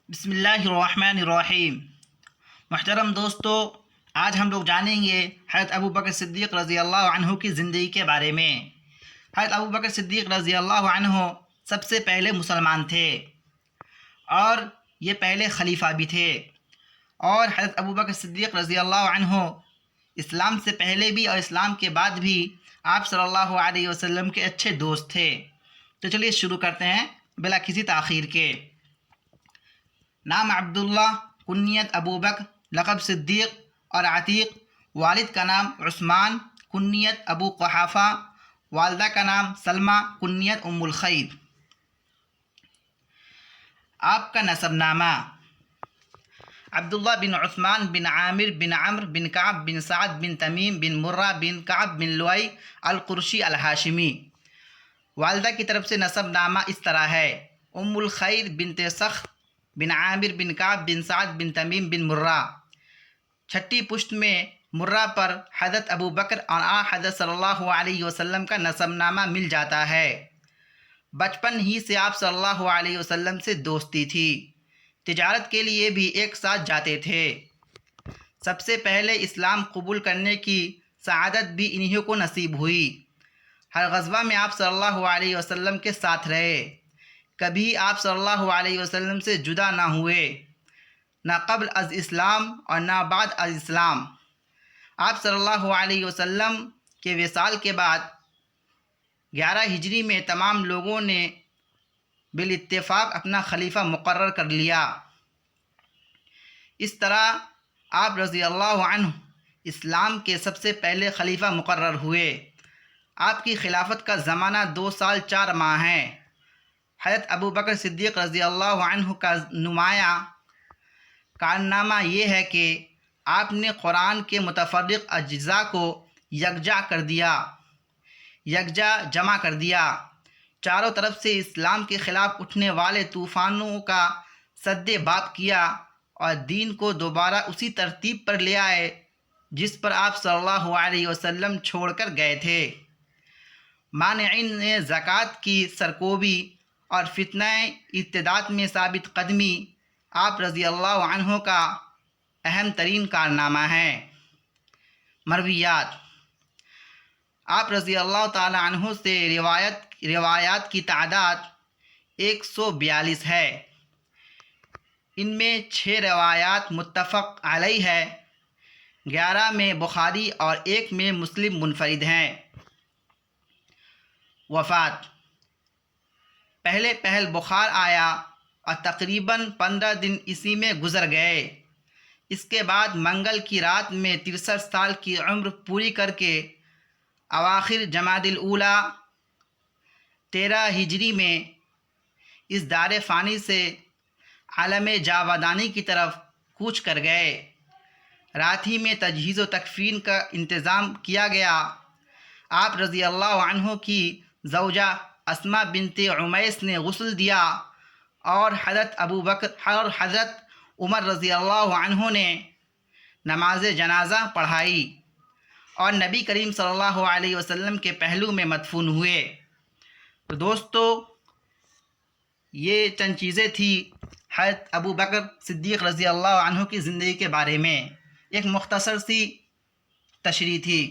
بسم اللہ الرحمن الرحیم۔ محترم دوستو، آج ہم لوگ جانیں گے حضرت ابو بکر صدیق رضی اللہ عنہ کی زندگی کے بارے میں۔ حضرت ابو بکر صدیق رضی اللہ عنہ سب سے پہلے مسلمان تھے اور یہ پہلے خلیفہ بھی تھے، اور حضرت ابو بکر صدیق رضی اللہ عنہ اسلام سے پہلے بھی اور اسلام کے بعد بھی آپ صلی اللہ علیہ وسلم کے اچھے دوست تھے۔ تو چلیے شروع کرتے ہیں بلا کسی تاخیر کے۔ نام عبداللہ، کنیت ابو بکر، لقب صدیق اور عتیق، والد کا نام عثمان، کنیت ابو قحافہ، والدہ کا نام سلمہ، کنیت ام الخیر۔ آپ کا نسب نامہ: عبداللہ بن عثمان بن عامر بن عمرو بن کعب بن سعد بن تمیم بن مرہ بن کعب بن لؤی القرشی الہاشمی۔ والدہ کی طرف سے نسب نامہ اس طرح ہے: ام الخیر بنت سخر بن عامر بن کعب بن سعد بن تمیم بن مرہ۔ چھٹی پشت میں مرہ پر حضرت ابو بکر اور حضرت صلی اللہ علیہ وسلم کا نسب نامہ مل جاتا ہے۔ بچپن ہی سے آپ صلی اللہ علیہ وسلم سے دوستی تھی، تجارت کے لیے بھی ایک ساتھ جاتے تھے۔ سب سے پہلے اسلام قبول کرنے کی سعادت بھی انہی کو نصیب ہوئی۔ ہر غزوہ میں آپ صلی اللہ علیہ وسلم کے ساتھ رہے، کبھی آپ صلی اللہ علیہ وسلم سے جدا نہ ہوئے، نہ قبل از اسلام اور نہ بعد از اسلام۔ آپ صلی اللہ علیہ وسلم کے وصال کے بعد 11 ہجری میں تمام لوگوں نے بالاتفاق اپنا خلیفہ مقرر کر لیا۔ اس طرح آپ رضی اللہ عنہ اسلام کے سب سے پہلے خلیفہ مقرر ہوئے۔ آپ کی خلافت کا زمانہ 2 سال 4 ماہ ہے۔ حضرت ابو بکر صدیق رضی اللہ عنہ کا نمایاں کارنامہ یہ ہے کہ آپ نے قرآن کے متفرق اجزاء کو یکجا جمع کر دیا، چاروں طرف سے اسلام کے خلاف اٹھنے والے طوفانوں کا سد باب کیا اور دین کو دوبارہ اسی ترتیب پر لے آئے جس پر آپ صلی اللہ علیہ وسلم چھوڑ کر گئے تھے۔ مانعین نے زکوٰۃ کی سرکوبی اور فتنہ ارتداد میں ثابت قدمی آپ رضی اللہ عنہ کا اہم ترین کارنامہ ہے۔ مرویات: آپ رضی اللہ تعالی عنہ سے روایات کی تعداد 142 ہے۔ ان میں 6 روایات متفق علیہ ہے، 11 میں بخاری اور 1 میں مسلم منفرد ہیں۔ وفات: پہل بخار آیا اور تقریباً 15 دن اسی میں گزر گئے۔ اس کے بعد منگل کی رات میں 63 سال کی عمر پوری کر کے اواخر جمادی الاولیٰ 13 ہجری میں اس دار فانی سے عالم جاودانی کی طرف کوچ کر گئے۔ رات ہی میں تجہیز و تکفین کا انتظام کیا گیا۔ آپ رضی اللہ عنہ کی زوجہ اسماء بنت عمیس نے غسل دیا اور حضرت ابو بکر اور حضرت عمر رضی اللہ عنہ نے نماز جنازہ پڑھائی اور نبی کریم صلی اللہ علیہ وسلم کے پہلو میں مدفون ہوئے۔ تو دوستو، یہ چند چیزیں تھی حضرت ابو بکر صدیق رضی اللہ عنہ کی زندگی کے بارے میں، ایک مختصر سی تشریح تھی۔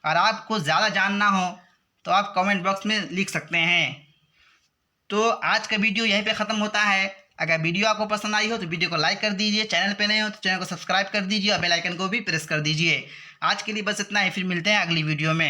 اور آپ کو زیادہ جاننا ہو تو آپ کامنٹ باکس میں لکھ سکتے ہیں۔ تو آج کا ویڈیو یہیں پہ ختم ہوتا ہے۔ اگر ویڈیو آپ کو پسند آئی ہو تو ویڈیو کو لائک کر دیجئے، چینل پہ نئے ہو تو چینل کو سبسکرائب کر دیجئے اور بیل آئیکن کو بھی پریس کر دیجئے۔ آج کے لیے بس اتنا ہی، پھر ملتے ہیں اگلی ویڈیو میں۔